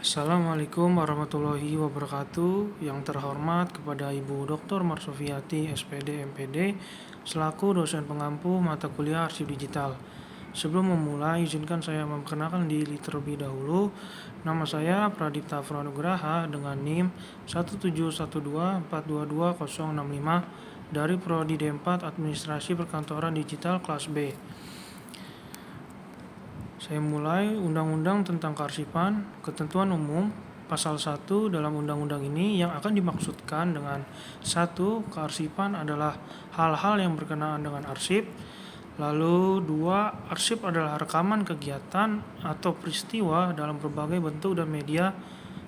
Assalamualaikum warahmatullahi wabarakatuh. Yang terhormat kepada Ibu Dr. Marsofiati, SPD, MPD, selaku dosen pengampu mata kuliah arsip digital. Sebelum memulai, izinkan saya memperkenalkan diri terlebih dahulu. Nama saya Pradipta Pranugraha dengan NIM 17124220065 dari Prodi D4 Administrasi Perkantoran Digital kelas B. Saya mulai. Undang-Undang tentang Kearsipan. Ketentuan umum pasal 1 dalam undang-undang ini yang akan dimaksudkan dengan 1. Kearsipan adalah hal-hal yang berkenaan dengan arsip. Lalu 2. Arsip adalah rekaman kegiatan atau peristiwa dalam berbagai bentuk dan media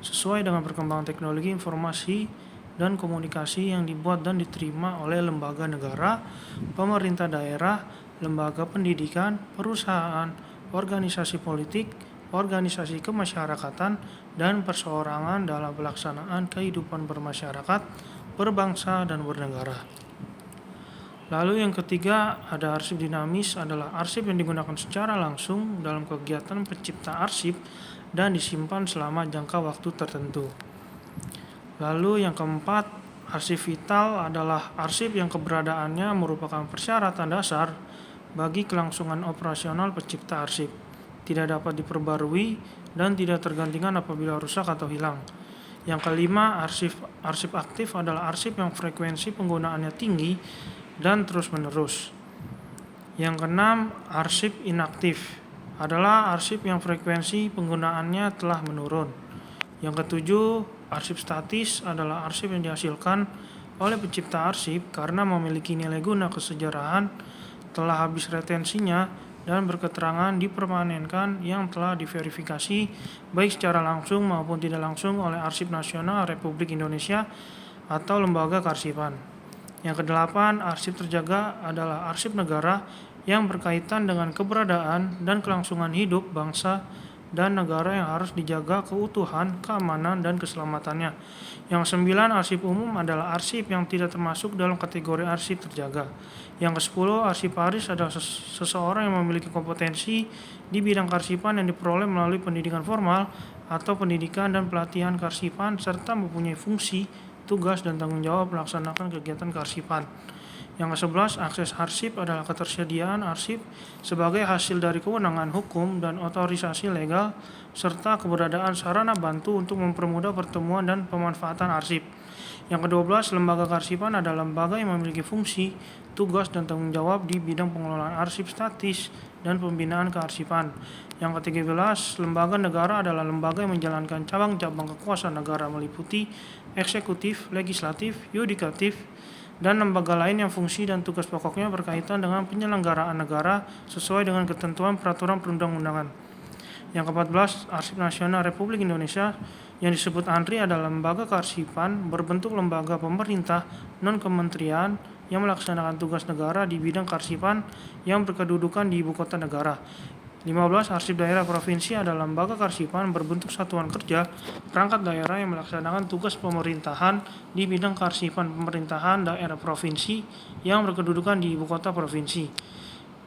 sesuai dengan perkembangan teknologi informasi dan komunikasi yang dibuat dan diterima oleh lembaga negara, pemerintah daerah, lembaga pendidikan, perusahaan, organisasi politik, organisasi kemasyarakatan, dan perseorangan dalam pelaksanaan kehidupan bermasyarakat, berbangsa, dan bernegara. Lalu yang ketiga, ada arsip dinamis, adalah arsip yang digunakan secara langsung dalam kegiatan pencipta arsip dan disimpan selama jangka waktu tertentu. Lalu yang keempat, arsip vital adalah arsip yang keberadaannya merupakan persyaratan dasar bagi kelangsungan operasional pencipta arsip, tidak dapat diperbarui dan tidak tergantikan apabila rusak atau hilang. Yang kelima, arsip aktif adalah arsip yang frekuensi penggunaannya tinggi dan terus-menerus. Yang keenam, arsip inaktif adalah arsip yang frekuensi penggunaannya telah menurun. Yang ketujuh, arsip statis adalah arsip yang dihasilkan oleh pencipta arsip karena memiliki nilai guna kesejarahan, telah habis retensinya, dan berketerangan dipermanenkan yang telah diverifikasi baik secara langsung maupun tidak langsung oleh Arsip Nasional Republik Indonesia atau lembaga kearsipan. Yang kedelapan, arsip terjaga adalah arsip negara yang berkaitan dengan keberadaan dan kelangsungan hidup bangsa dan negara yang harus dijaga keutuhan, keamanan, dan keselamatannya. Yang kesembilan, arsip umum adalah arsip yang tidak termasuk dalam kategori arsip terjaga. Yang kesepuluh, arsiparis adalah seseorang yang memiliki kompetensi di bidang kearsipan yang diperoleh melalui pendidikan formal atau pendidikan dan pelatihan kearsipan serta mempunyai fungsi, tugas, dan tanggung jawab melaksanakan kegiatan kearsipan. Yang ke-11, akses arsip adalah ketersediaan arsip sebagai hasil dari kewenangan hukum dan otorisasi legal serta keberadaan sarana bantu untuk mempermudah pertemuan dan pemanfaatan arsip. Yang ke-12, lembaga kearsipan adalah lembaga yang memiliki fungsi, tugas, dan tanggung jawab di bidang pengelolaan arsip statis dan pembinaan kearsipan. Yang ke-13, lembaga negara adalah lembaga yang menjalankan cabang-cabang kekuasaan negara meliputi eksekutif, legislatif, yudikatif, dan lembaga lain yang fungsi dan tugas pokoknya berkaitan dengan penyelenggaraan negara sesuai dengan ketentuan peraturan perundang-undangan. Yang ke-14, Arsip Nasional Republik Indonesia yang disebut ANRI adalah lembaga kearsipan berbentuk lembaga pemerintah non-kementerian yang melaksanakan tugas negara di bidang kearsipan yang berkedudukan di ibu kota negara. 15. Arsip daerah provinsi adalah lembaga kearsipan berbentuk satuan kerja perangkat daerah yang melaksanakan tugas pemerintahan di bidang kearsipan pemerintahan daerah provinsi yang berkedudukan di ibu kota provinsi.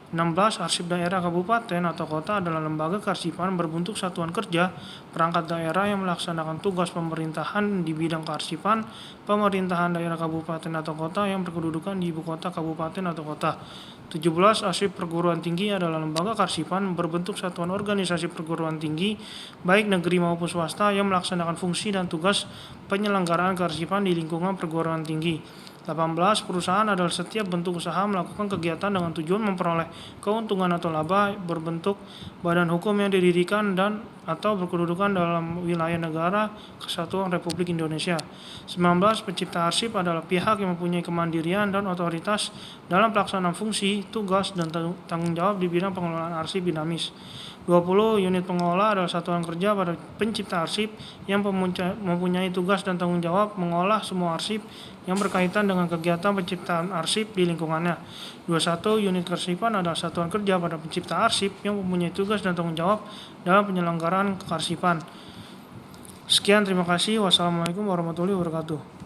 16. Arsip daerah kabupaten atau kota adalah lembaga kearsipan berbentuk satuan kerja perangkat daerah yang melaksanakan tugas pemerintahan di bidang kearsipan pemerintahan daerah kabupaten atau kota yang berkedudukan di ibu kota kabupaten atau kota. 17. Arsip perguruan tinggi adalah lembaga kearsipan berbentuk satuan organisasi perguruan tinggi baik negeri maupun swasta yang melaksanakan fungsi dan tugas penyelenggaraan kearsipan di lingkungan perguruan tinggi. 18. Perusahaan adalah setiap bentuk usaha melakukan kegiatan dengan tujuan memperoleh keuntungan atau laba berbentuk badan hukum yang didirikan dan atau berkedudukan dalam wilayah negara kesatuan Republik Indonesia. 19. Pencipta arsip adalah pihak yang mempunyai kemandirian dan otoritas dalam pelaksanaan fungsi, tugas, dan tanggung jawab di bidang pengelolaan arsip dinamis. 20. Unit pengelola adalah satuan kerja pada pencipta arsip yang mempunyai tugas dan tanggung jawab mengolah semua arsip yang berkaitan dengan kegiatan penciptaan arsip di lingkungannya. 21. Unit kearsipan adalah satuan kerja pada pencipta arsip yang mempunyai tugas dan tanggung jawab dalam penyelenggaraan kearsipan. Sekian, terima kasih. Wassalamualaikum warahmatullahi wabarakatuh.